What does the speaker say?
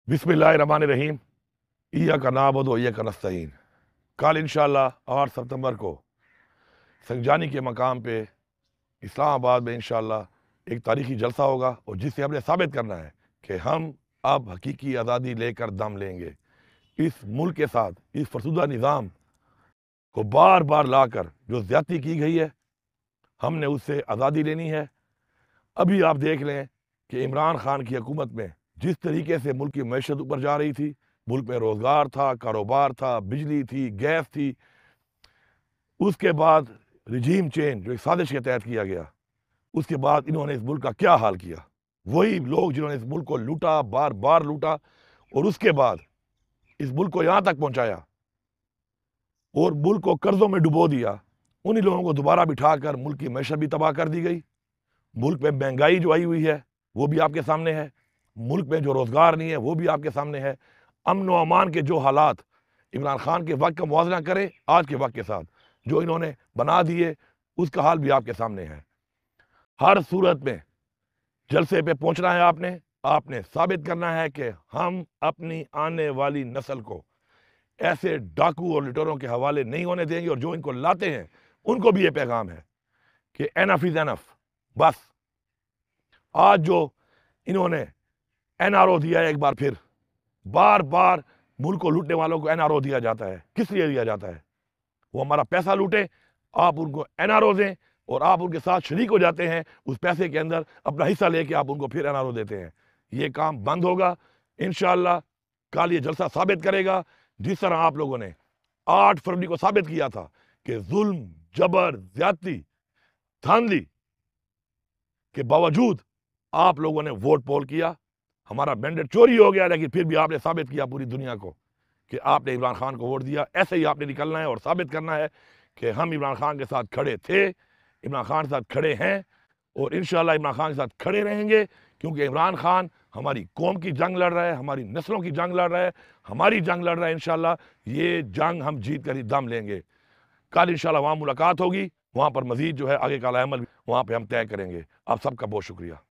बिस्मिल्लाहिर्रहमानिर्रहीम। इय्याका नअबुदु व इय्याका नस्तईन। कल इंशाअल्लाह 8 सितंबर को संजानी के मकाम पे इस्लामाबाद में इंशाअल्लाह एक तारीखी जलसा होगा और जिससे हमने साबित करना है कि हम अब हकीकी आज़ादी लेकर दम लेंगे। इस मुल्क के साथ इस फरसुदा निज़ाम को बार बार लाकर जो ज़्यादती की गई है, हमने उससे आज़ादी लेनी है। अभी आप देख लें कि इमरान खान की हुकूमत में जिस तरीके से मुल्क की मईशत ऊपर जा रही थी, मुल्क में रोज़गार था, कारोबार था, बिजली थी, गैस थी, उसके बाद रिजीम चेंज जो एक साजिश के तहत किया गया, उसके बाद इन्होंने इस मुल्क का क्या हाल किया। वही लोग जिन्होंने इस मुल्क को लूटा, बार बार लूटा और उसके बाद इस मुल्क को यहाँ तक पहुँचाया और मुल्क को कर्ज़ों में डुबो दिया, उन्हीं लोगों को दोबारा बिठाकर मुल्क की मईशत भी तबाह कर दी गई। मुल्क में महंगाई जो आई हुई है वो भी आपके सामने है, मुल्क में जो रोज़गार नहीं है वो भी आपके सामने है। अमन व अमान के जो हालात इमरान खान के वक्त का मुआवजा करें आज के वक्त के साथ जो इन्होंने बना दिए, उसका हाल भी आपके सामने है। हर सूरत में जलसे पे पहुंचना है, आपने साबित करना है कि हम अपनी आने वाली नस्ल को ऐसे डाकू और लुटेरों के हवाले नहीं होने देंगे और जो इनको लाते हैं उनको भी ये पैगाम है कि एनफ इज एनफ। बस आज जो इन्होंने एनआरओ दिया है, एक बार फिर बार बार मुल्क को लूटने वालों को एनआरओ दिया जाता है। किस लिए दिया जाता है? वो हमारा पैसा लूटे, आप उनको एनआरओ दें और आप उनके साथ शरीक हो जाते हैं, उस पैसे के अंदर अपना हिस्सा लेके आप उनको फिर एनआरओ देते हैं। ये काम बंद होगा इंशाअल्लाह। कल ये जलसा साबित करेगा, जिस तरह आप लोगों ने 8 फरवरी को साबित किया था कि जुल्म, जबर, ज्यादती, धांधली के बावजूद आप लोगों ने वोट पोल किया, हमारा मैंडेट चोरी हो गया, लेकिन फिर भी आपने साबित किया पूरी दुनिया को कि आपने इमरान खान को वोट दिया। ऐसे ही आपने निकलना है और साबित करना है कि हम इमरान खान के साथ खड़े थे, इमरान खान के साथ खड़े हैं और इंशाअल्लाह इमरान खान के साथ खड़े रहेंगे, क्योंकि इमरान खान हमारी कौम की जंग लड़ रहा है, हमारी नस्लों की जंग लड़ रहा है, हमारी जंग लड़ रहा है। इंशाअल्लाह ये जंग हम जीत कर ही दम लेंगे। कल इंशाअल्लाह वहाँ मुलाकात होगी, वहाँ पर मजीद जो है आगे का अमल वहाँ पर हम तय करेंगे। आप सबका बहुत शुक्रिया।